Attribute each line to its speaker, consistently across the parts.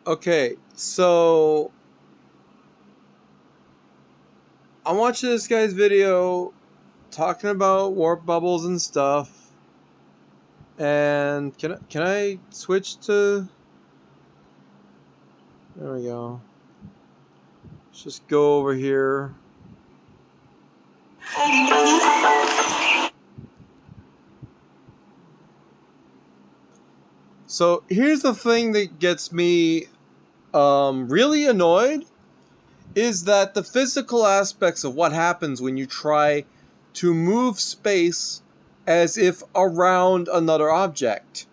Speaker 1: Okay, so I'm watching this guy's video talking about warp bubbles and stuff. And can I switch to? There we go. Let's just go over here. So here's the thing that gets me really annoyed is that the physical aspects of what happens when you try to move space as if around another object.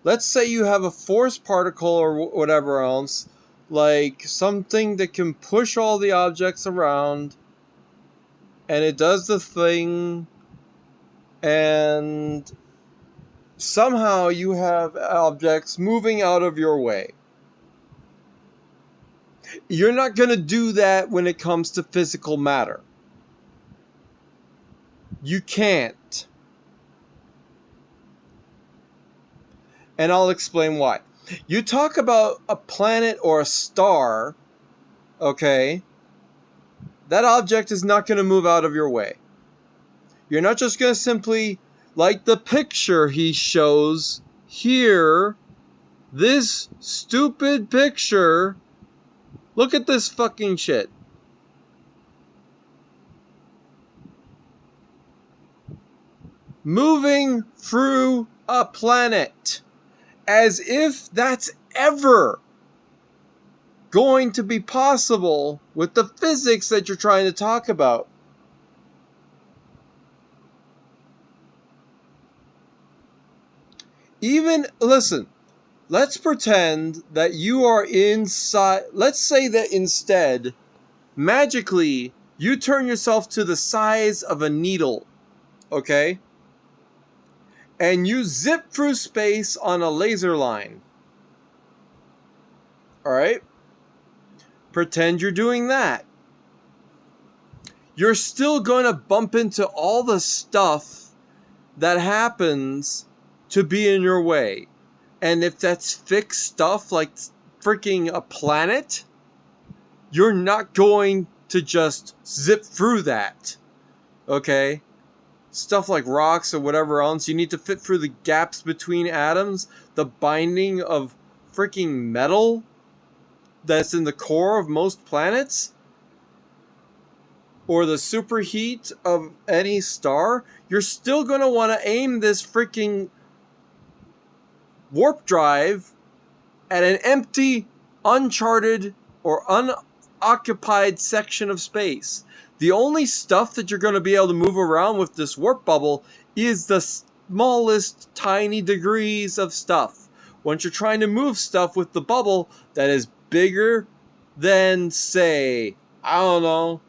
Speaker 1: Let's say you have a force particle or whatever else, like something that can push all the objects around, and it does the thing, and somehow you have objects moving out of your way. You're not going to do that when it comes to physical matter. You can't. And I'll explain why. You talk about a planet or a star, okay? That object is not going to move out of your way. You're not just going to simply, like the picture he shows here, this stupid picture. Look at this fucking shit. Moving through a planet. As if that's ever going to be possible with the physics that you're trying to talk about. Even, listen, let's pretend that you are inside. Let's say that instead, magically, you turn yourself to the size of a needle, okay? And you zip through space on a laser line. Alright? Pretend you're doing that. You're still going to bump into all the stuff that happens to be in your way. And if that's fixed stuff like freaking a planet, you're not going to just zip through that. Okay? Stuff like rocks or whatever else, you need to fit through the gaps between atoms, the binding of freaking metal that's in the core of most planets, or the superheat of any star. You're still going to want to aim this freaking warp drive at an empty, uncharted, or unoccupied section of space. The only stuff that you're going to be able to move around with this warp bubble is the smallest tiny degrees of stuff. Once you're trying to move stuff with the bubble that is bigger than, say, I don't know,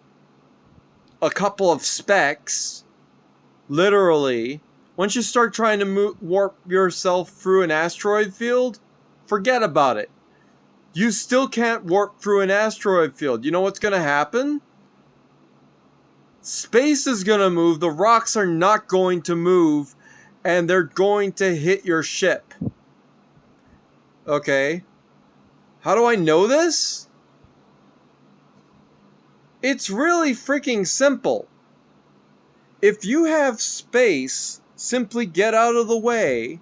Speaker 1: a couple of specks, literally, once you start trying to warp yourself through an asteroid field, forget about it. You still can't warp through an asteroid field. You know what's going to happen? Space is going to move, the rocks are not going to move, and they're going to hit your ship. Okay? How do I know this? It's really freaking simple. If you have space, simply get out of the way.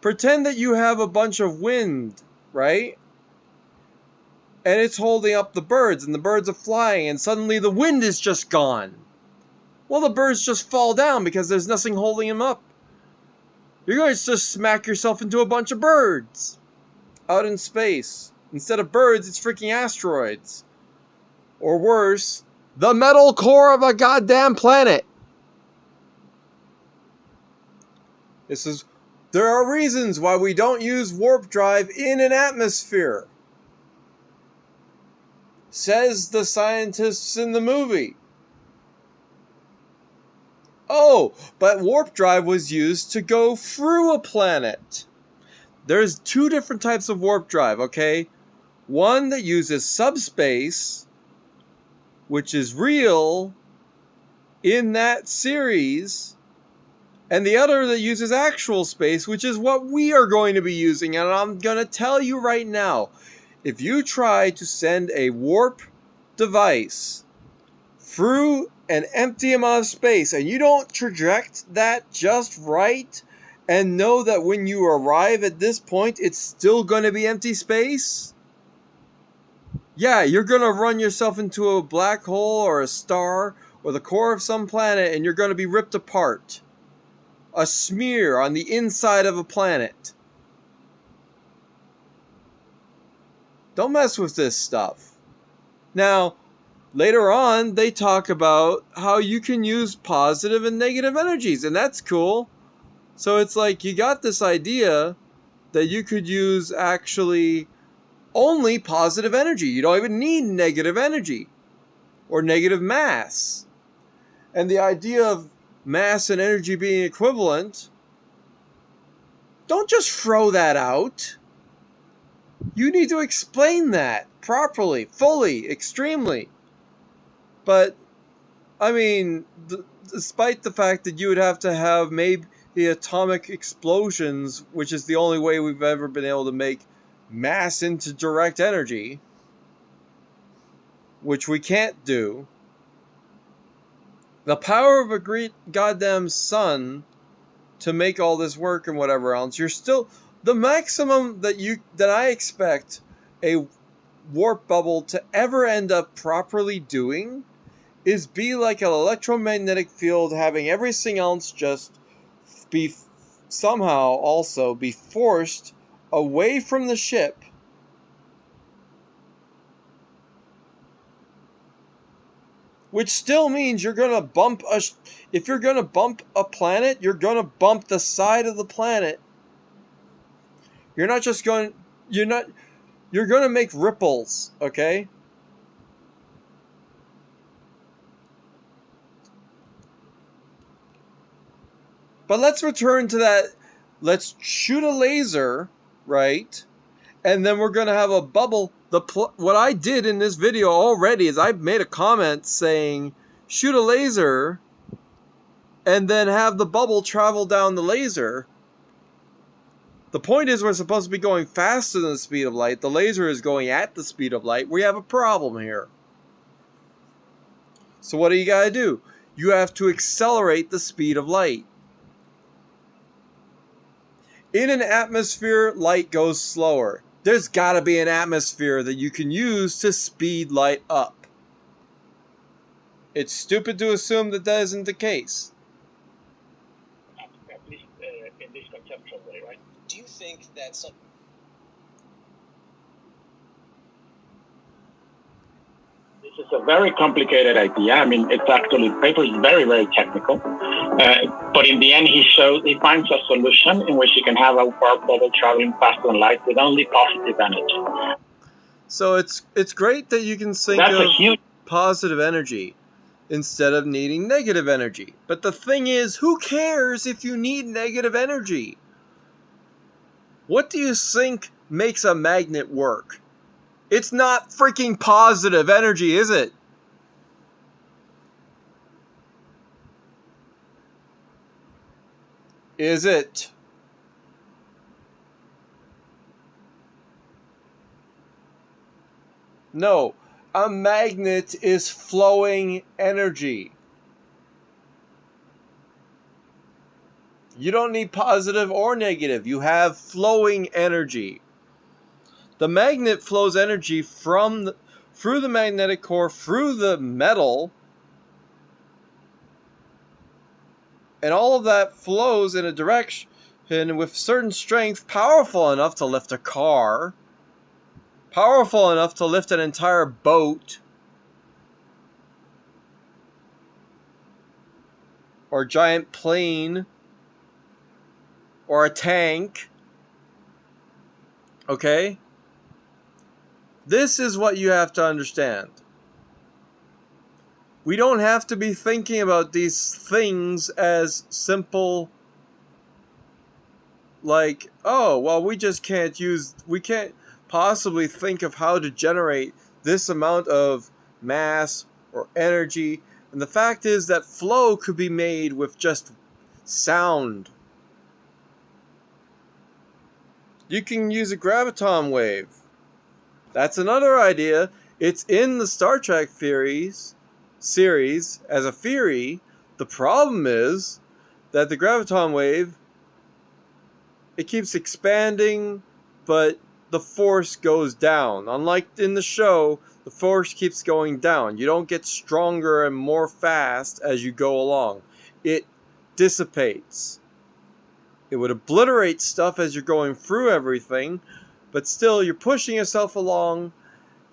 Speaker 1: Pretend that you have a bunch of wind, right? And it's holding up the birds, and the birds are flying, and suddenly the wind is just gone. Well, the birds just fall down because there's nothing holding them up. You're going to just smack yourself into a bunch of birds out in space. Instead of birds, it's freaking asteroids. Or worse, the metal core of a goddamn planet. There are reasons why we don't use warp drive in an atmosphere, says the scientists in the movie. Oh, but warp drive was used to go through a planet. There's two different types of warp drive, okay? One that uses subspace, which is real in that series, and the other that uses actual space, which is what we are going to be using. And I'm going to tell you right now, If you try to send a warp device through an empty amount of space and you don't traject that just right and know that when you arrive at this point it's still going to be empty space, yeah, you're going to run yourself into a black hole or a star or the core of some planet and you're going to be ripped apart. A smear on the inside of a planet. Don't mess with this stuff. Now, later on, they talk about how you can use positive and negative energies, and that's cool. So it's like you got this idea that you could use actually only positive energy. You don't even need negative energy or negative mass. And the idea of mass and energy being equivalent, don't just throw that out. You need to explain that properly, fully, extremely. But, I mean, despite the fact that you would have to have maybe the atomic explosions, which is the only way we've ever been able to make mass into direct energy, which we can't do, the power of a great goddamn sun to make all this work and whatever else, you're still... The maximum that I expect a warp bubble to ever end up properly doing is be like an electromagnetic field, having everything else just be somehow also be forced away from the ship. Which still means you're going to bump if you're going to bump a planet, you're going to bump the side of the planet. You're not just going, you're going to make ripples, okay? But let's return to that. Let's shoot a laser, right? And then we're going to have a bubble. What I did in this video already is I made a comment saying, shoot a laser and then have the bubble travel down the laser. The point is we're supposed to be going faster than the speed of light. The laser is going at the speed of light. We have a problem here. So what do you got to do? You have to accelerate the speed of light. In an atmosphere, light goes slower. There's got to be an atmosphere that you can use to speed light up. It's stupid to assume that that isn't the case.
Speaker 2: At least in this conceptual way, right?
Speaker 3: Do you think that some...
Speaker 2: This is a very complicated idea. I mean, it's actually, paper is very, very technical. But in the end, he finds a solution in which you can have a warp bubble traveling faster than light with only positive energy.
Speaker 1: So it's great that you can think of positive energy instead of needing negative energy. But the thing is, who cares if you need negative energy? What do you think makes a magnet work? It's not freaking positive energy, is it? Is it? No. A magnet is flowing energy. You don't need positive or negative. You have flowing energy. The magnet flows energy through the magnetic core, through the metal, and all of that flows in a direction with certain strength, powerful enough to lift a car, powerful enough to lift an entire boat, or a giant plane, or a tank. Okay? This is what you have to understand. We don't have to be thinking about these things as simple, like, oh, well, we can't possibly think of how to generate this amount of mass or energy. And the fact is that flow could be made with just sound. You can use a graviton wave. That's another idea. It's in the Star Trek series as a theory. The problem is that the graviton wave, it keeps expanding, but the force goes down. Unlike in the show, the force keeps going down. You don't get stronger and more fast as you go along. It dissipates. It would obliterate stuff as you're going through everything, but still you're pushing yourself along,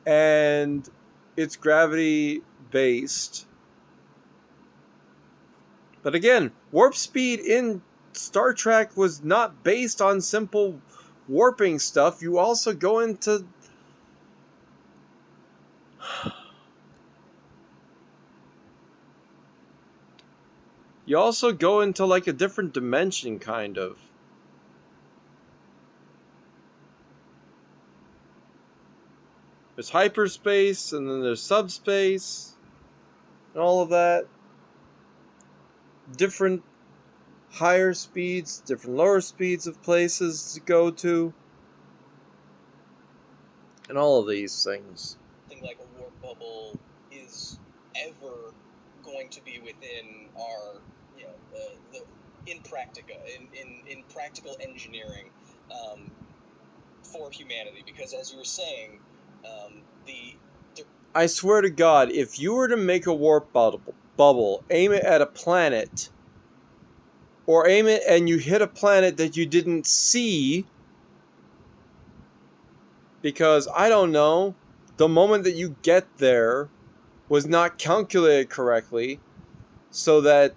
Speaker 1: and it's gravity based. But again, warp speed in Star Trek was not based on simple warping stuff. You also go into like a different dimension, kind of. There's hyperspace, and then there's subspace, and all of that. Different higher speeds, different lower speeds of places to go to, and all of these things.
Speaker 3: Something like a warp bubble is ever going to be within our, in practical engineering for humanity, because as you were saying,
Speaker 1: I swear to God, if you were to make a warp bubble, aim it at a planet, or aim it and you hit a planet that you didn't see, because, I don't know, the moment that you get there was not calculated correctly, so that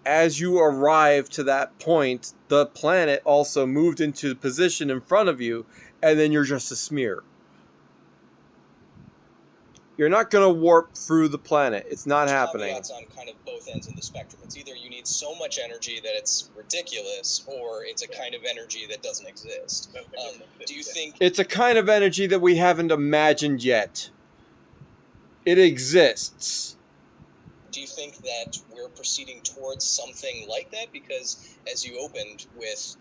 Speaker 1: as you arrive to that point, the planet also moved into position in front of you, and then you're just a smear. You're not going to warp through the planet. It's not happening.
Speaker 3: It's on kind of both ends of the spectrum. It's either you need so much energy that it's ridiculous, or it's a kind of energy that doesn't exist. Do you think...
Speaker 1: It's a kind of energy that we haven't imagined yet. It exists.
Speaker 3: Do you think that we're proceeding towards something like that? Because as you opened with,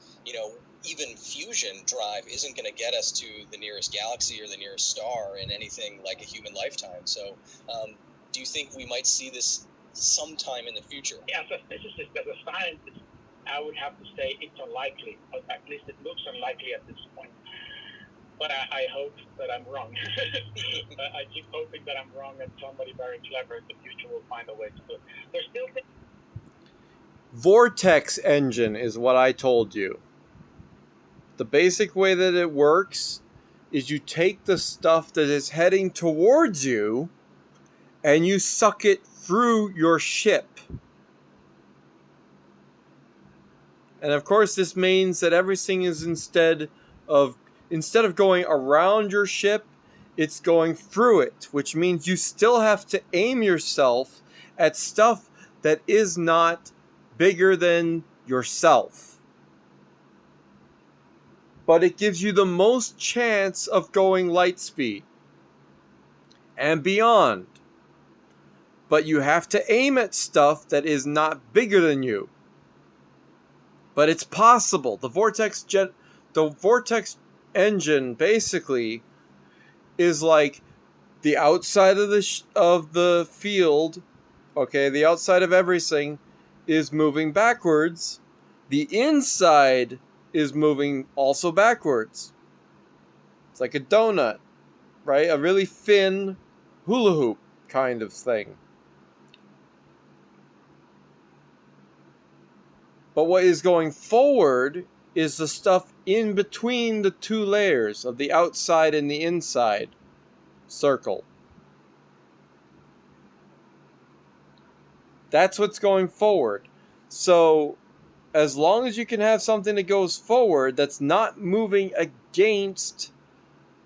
Speaker 3: even fusion drive isn't going to get us to the nearest galaxy or the nearest star in anything like a human lifetime. So do you think we might see this sometime in the future?
Speaker 2: Yeah, as a scientist, I would have to say it's unlikely. At least it looks unlikely at this point. But I hope that I'm wrong. I keep hoping that I'm wrong, and somebody very clever in the future will find a way to do it. There's still
Speaker 1: vortex engine is what I told you. The basic way that it works is you take the stuff that is heading towards you and you suck it through your ship. And of course this means that everything is instead of going around your ship, it's going through it, which means you still have to aim yourself at stuff that is not bigger than yourself. But it gives you the most chance of going light speed and beyond. But you have to aim at stuff that is not bigger than you. But it's possible. The vortex engine basically is like the outside of the field. Okay, the outside of everything is moving backwards. The inside is moving also backwards. It's like a donut, right? A really thin hula hoop kind of thing. But what is going forward is the stuff in between the two layers of the outside and the inside circle. That's what's going forward. So as long as you can have something that goes forward that's not moving against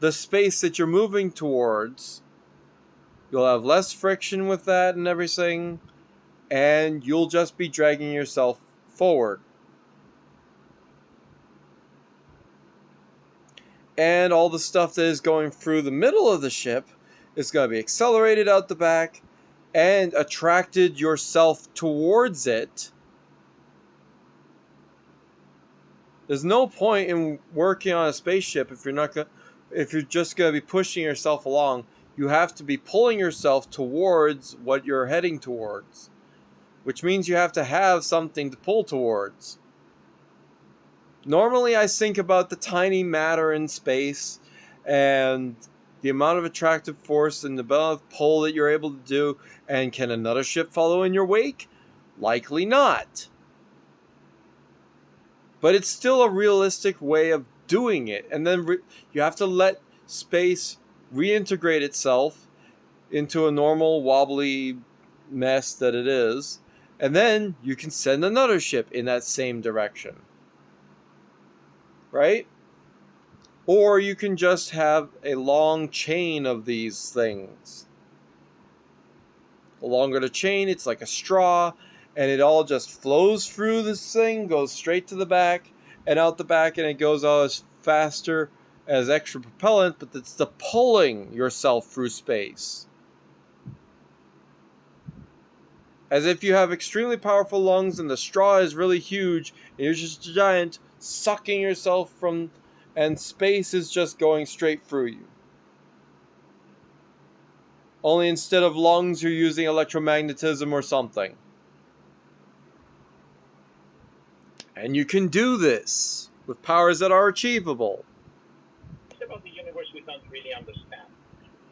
Speaker 1: the space that you're moving towards, you'll have less friction with that and everything, and you'll just be dragging yourself forward. And all the stuff that is going through the middle of the ship is going to be accelerated out the back and attracted yourself towards it. There's no point in working on a spaceship if you're not if you're just going to be pushing yourself along, you have to be pulling yourself towards what you're heading towards, which means you have to have something to pull towards. Normally, I think about the tiny matter in space and the amount of attractive force and the amount of pull that you're able to do, and can another ship follow in your wake? Likely not. But it's still a realistic way of doing it, and then you have to let space reintegrate itself into a normal wobbly mess that it is, and then you can send another ship in that same direction, right? Or you can just have a long chain of these things. The longer the chain, it's like a straw, and it all just flows through this thing, goes straight to the back and out the back, and it goes out as faster as extra propellant, but it's the pulling yourself through space. As if you have extremely powerful lungs and the straw is really huge, and you're just a giant sucking yourself from, and space is just going straight through you. Only instead of lungs, you're using electromagnetism or something. And you can do this with powers that are achievable.
Speaker 2: It's about the universe we don't really understand.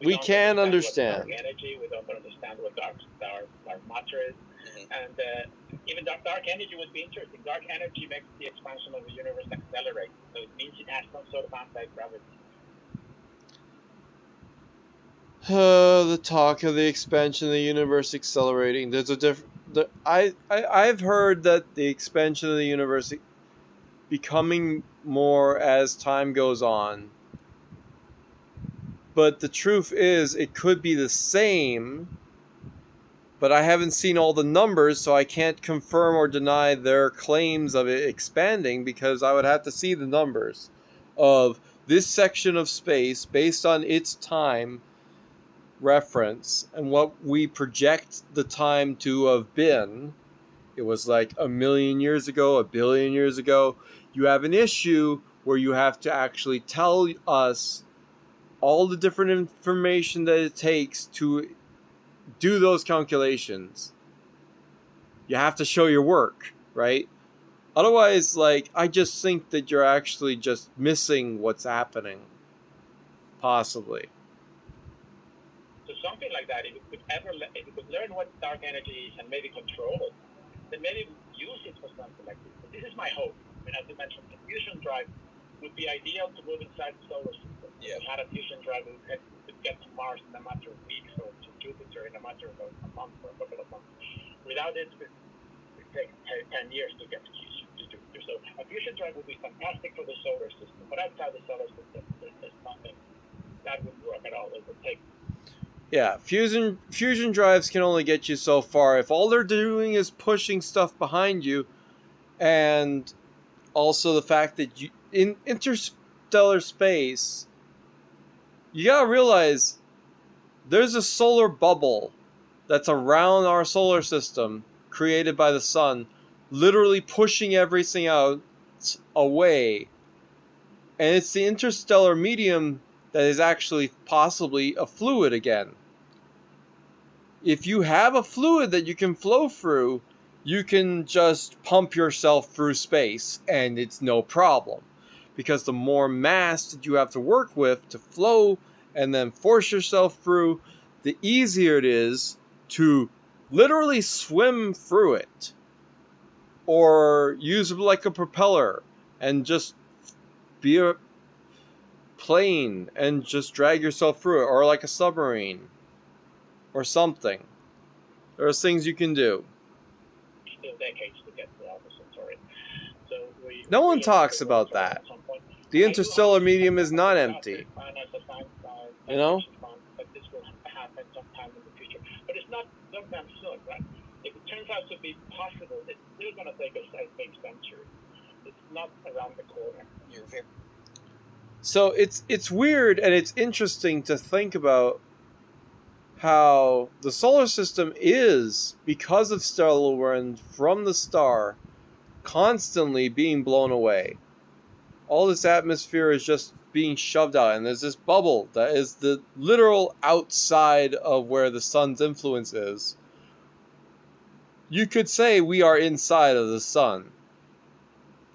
Speaker 1: We can understand.
Speaker 2: Dark energy, we don't understand what dark matter is. And even dark energy would be interesting. Dark energy makes the expansion of the universe accelerate. So it means it has some sort of anti-gravity.
Speaker 1: The talk of the expansion of the universe accelerating. There's a different. I've heard that the expansion of the universe becoming more as time goes on. But the truth is, it could be the same. But I haven't seen all the numbers, so I can't confirm or deny their claims of it expanding, because I would have to see the numbers of this section of space based on its time reference and what we project the time to have been. It was like 1 million years ago, 1 billion years ago. You have an issue where you have to actually tell us all the different information that it takes to do those calculations. You have to show your work, right? Otherwise, like, I just think that you're actually just missing what's happening. Possibly.
Speaker 2: So something like that, if we could learn what dark energy is and maybe control it, then maybe use it for something like this. But this is my hope. I mean, as I mentioned, the fusion drive would be ideal to move inside the solar system. Yeah. If we had a fusion drive, we could get to Mars in a matter of weeks, or to Jupiter in a matter of a month or a couple of months. Without it, it would take 10 years to get to Jupiter. So a fusion drive would be fantastic for the solar system, but outside the solar system, there's nothing that would work at all. It would take.
Speaker 1: Yeah, fusion drives can only get you so far. If all they're doing is pushing stuff behind you, and also the fact that you in interstellar space, you gotta realize there's a solar bubble that's around our solar system created by the sun, literally pushing everything out away. And it's the interstellar medium that is actually possibly a fluid again. If you have a fluid that you can flow through, you can just pump yourself through space and it's no problem. Because the more mass that you have to work with to flow and then force yourself through, the easier it is to literally swim through it. Or use it like a propeller and just be a plane and just drag yourself through it. Or like a submarine. Or something. There are things you can do.
Speaker 2: Still decades to get to Alpha Centauri. So
Speaker 1: no one talks about that. The interstellar medium is not empty. You know?
Speaker 2: But this will happen sometime in the future. But it's not sometime soon, right? If it turns out to be possible, it's still going to take us, I think, centuries. It's not around the corner.
Speaker 1: So it's weird and it's interesting to think about how the solar system is, because of stellar wind from the star, constantly being blown away. All this atmosphere is just being shoved out, and there's this bubble that is the literal outside of where the sun's influence is. You could say we are inside of the sun.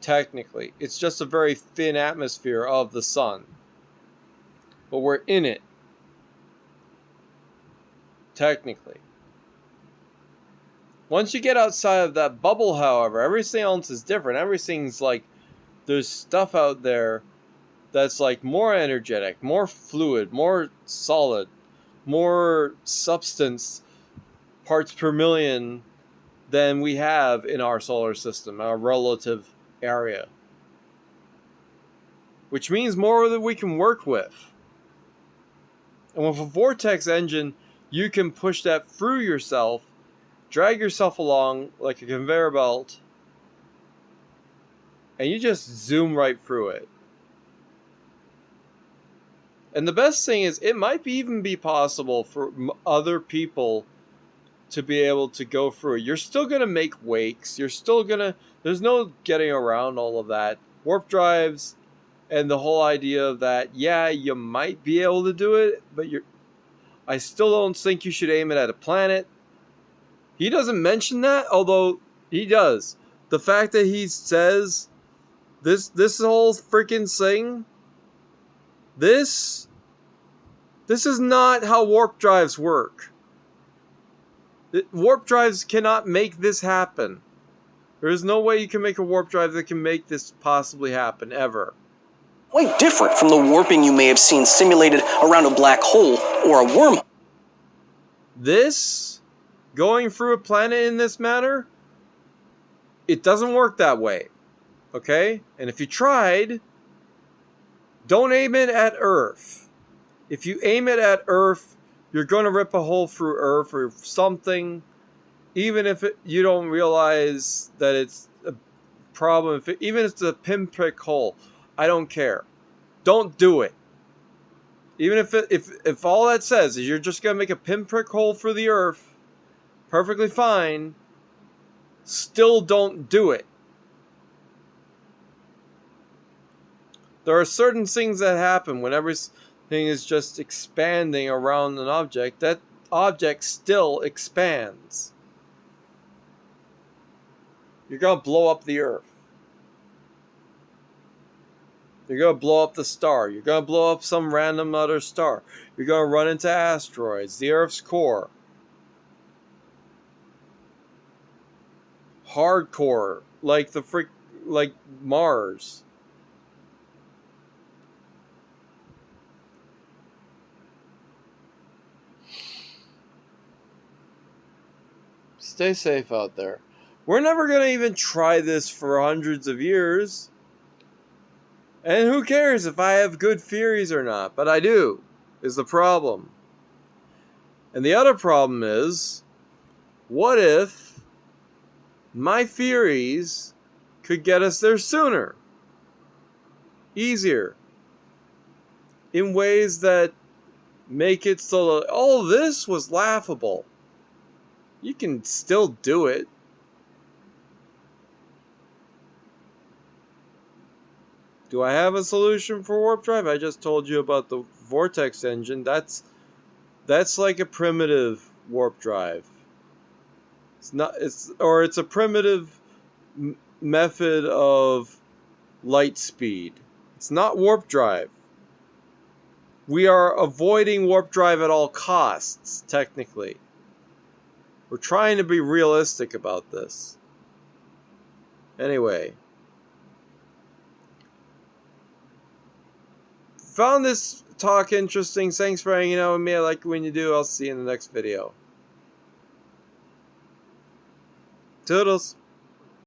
Speaker 1: Technically, it's just a very thin atmosphere of the sun, but we're in it. Technically. Once you get outside of that bubble, however, everything else is different. Everything's like, there's stuff out there that's like more energetic, more fluid, more solid, more substance, parts per million, than we have in our solar system, our relative area. Which means more that we can work with. And with a vortex engine, you can push that through yourself, drag yourself along like a conveyor belt, and you just zoom right through it. And the best thing is, it might even be possible for other people to be able to go through it. You're still going to make wakes. You're still going to... There's no getting around all of that. Warp drives and the whole idea of that, yeah, you might be able to do it, but I still don't think you should aim it at a planet. He doesn't mention that, although he does. The fact that he says this whole freaking thing, this is not how warp drives work. Warp drives cannot make this happen. There is no way you can make a warp drive that can make this possibly happen, ever.
Speaker 4: Quite different from the warping you may have seen simulated around a black hole or a wormhole.
Speaker 1: This, going through a planet in this manner, it doesn't work that way. Okay? And if you tried, don't aim it at Earth. If you aim it at Earth, you're going to rip a hole through Earth or something, even if you don't realize that it's a problem. Even if it's a pinprick hole, I don't care. Don't do it. Even if all that says is you're just going to make a pinprick hole through the Earth, perfectly fine, still don't do it. There are certain things that happen when everything is just expanding around an object. That object still expands. You're going to blow up the Earth. You're going to blow up the star. You're going to blow up some random other star. You're going to run into asteroids, the Earth's core. Hardcore, like like Mars. Stay safe out there. We're never going to even try this for hundreds of years. And who cares if I have good theories or not? But I do, is the problem. And the other problem is, what if my theories could get us there sooner? Easier. In ways that make it so that all this was laughable. You can still do it. Do I have a solution for warp drive? I just told you about the vortex engine. That's like a primitive warp drive. It's a primitive method of light speed. It's not warp drive. We are avoiding warp drive at all costs, technically. We're trying to be realistic about this. Anyway. Found this talk interesting. Thanks for hanging out with me. I like it when you do. I'll see you in the next video. Toodles.